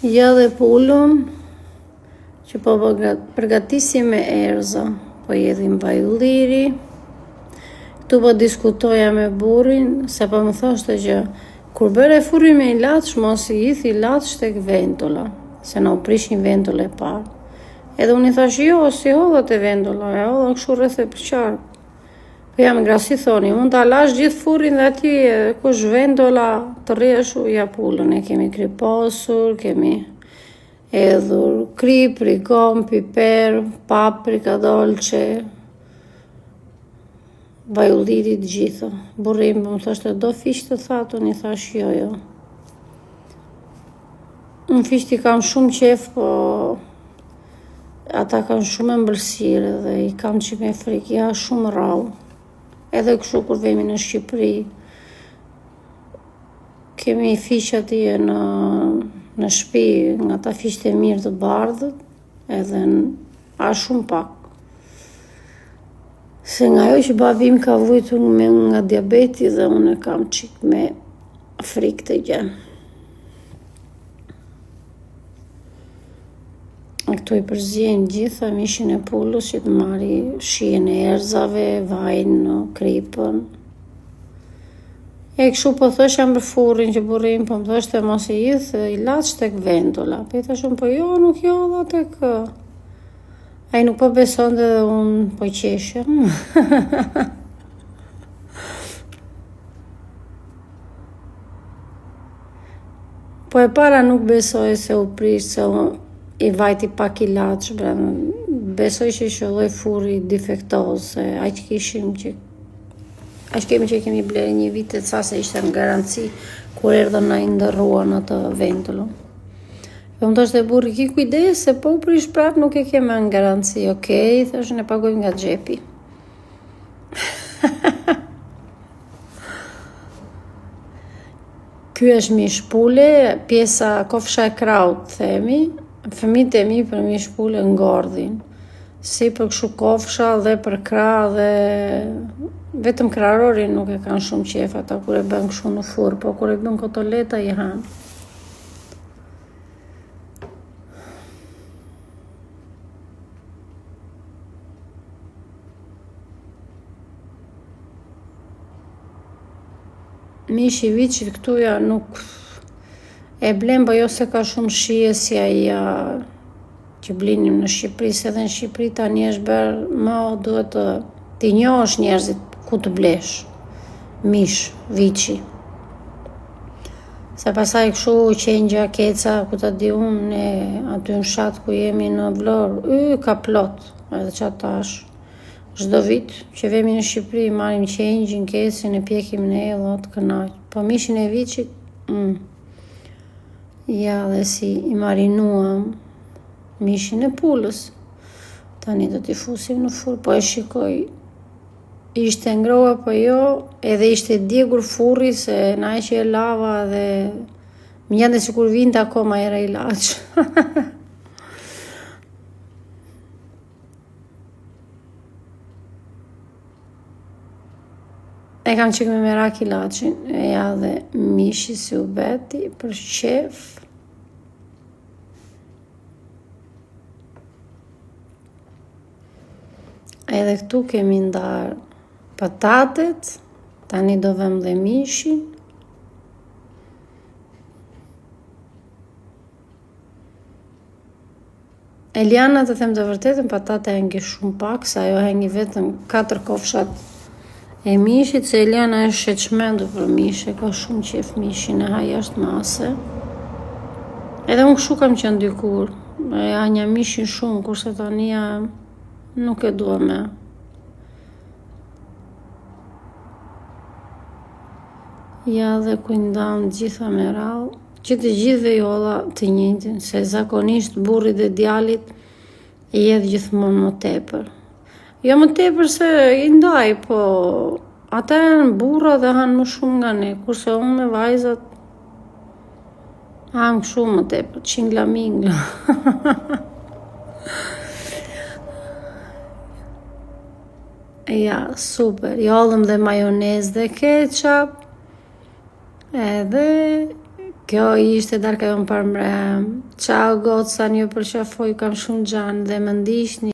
Ja dhe pullën që po përgatisim me erza, po jedhim vaj ulliri. Këtu po diskutoja me burrin, se po më thoshte që kur bëre furri me ilaç, mos i hith ilaç tek ventola, se na u prishin ventola e parë. Edhe unë i thash, jo, si hodha te ventola, e hodha kështu rreth e përqark. Po jam grasi thoni, mund ta lash gjithë furrin dhe aty kush ventola të rreshu ja pullën. E kemi kriposur, kemi edhur krip, rikon, piper, paprika dolce, vaj ulliri të gjitha. Burri im më thoshte, do fish të thatun? I thash, jo. Unë fish i kam shumë qef, po ata kanë shumë ëmbëlsirë dhe i kam që me frikë, ja shumë rrallë. Edhe kështu kur vemi në Shqipëri, kemi fish atje në shtëpi, nga ta fish të mirë të bardhët, edhe a shumë pak. Se nga jo që babim ka vujtu me nga diabeti dhe unë kam qik me frikë të gjë. Këtu i përzien gjitha mishin e pullës që të marri shien e erzave, vajnë, kripën. E kështu po thosha për furrin që burrim, po më thoshte mos i hith ilaç tek ventola. Po i thashun, po jo, nuk jo dha tek. Ai nuk po besonte dhe unë po qesha. Po e para nuk besoj se u prish, se i vajti pak ilaç, besoj që shëlloj furri defektoz, se aq kemi që kemi blerë një vit e ca se ishte në garanci kur erdhën na i ndërruan atë ventolën. Po më thoshte burri, ki kujdes se po u prish prap nuk e keme në garanci. Okej, thashë ne pagojmë nga xhepi. Ky është mish pule, pjesa kofsha e kraut, themi. Fëmijët e mi për mish pule ngordhin. Si për kështu kofsha dhe për krah dhe vetëm krarorin nuk e kanë shumë qef ata kur e bën kështu në furr, po kur e bën kotoleta i han. Mishi i viçit këtuja nuk e blem, po jo se ka shumë shije si aja që blinim në Shqipëri, se edhe në Shqipëri tani është bërë më duhet t'i njohësh njerëzit ku të blesh mish, viçi. Se pasaj kështu qenjgja, keca, ku ta di unë, aty në fshat ku jemi në Vlorë, ka plot, edhe që atash. Çdo vit që vemi në Shqipëri, marrim qenjgjin, kecin, e pjekim ne edhe të kënaq. Po mishin e viçit, ja dhe si i marinuam mishin e pullës. Tani do t'i fusim në furr, po e shikoj. Ishte ngroha, po jo, edhe ishte djegur furri, se na që e lava dhe më gjende sikur vinte akoma era ilaç. E kam qik me merak ilaçin, e ja dhe mishi si u beti për qef. Edhe këtu kemi ndarë patatet, tani do vëm dhe mishin. Eliana, të them të vërtetën, patate hengi shumë pak, sa ajo hengi vetëm 4 kofshat e mishit, se Eliana është sheqmendur për mish, e ka shumë qef mishin, e ha jashtë mase. Edhe unë kështu kam qenë dikur, e anja mishin shumë, kurse tania nuk e dua me. Ja dhe ku i ndam gjitha me rallë, që të gjithve jolla të njëjtin, se zakonisht burri dhe djalit i jedh gjithmonë më tepër. Jo më tepër se i ndaj, po ata janë burra dhe hanë më shumë nga ne, kurse unë me vajzat hanë shumë më tepër, qingla mingla. Ja, super, jollëm dhe majonez dhe ketchup, edhe Kjo ishte darka jonë për mrem. Ciao goca, një përqafoj, kam shumë gjanë dhe më ndihni.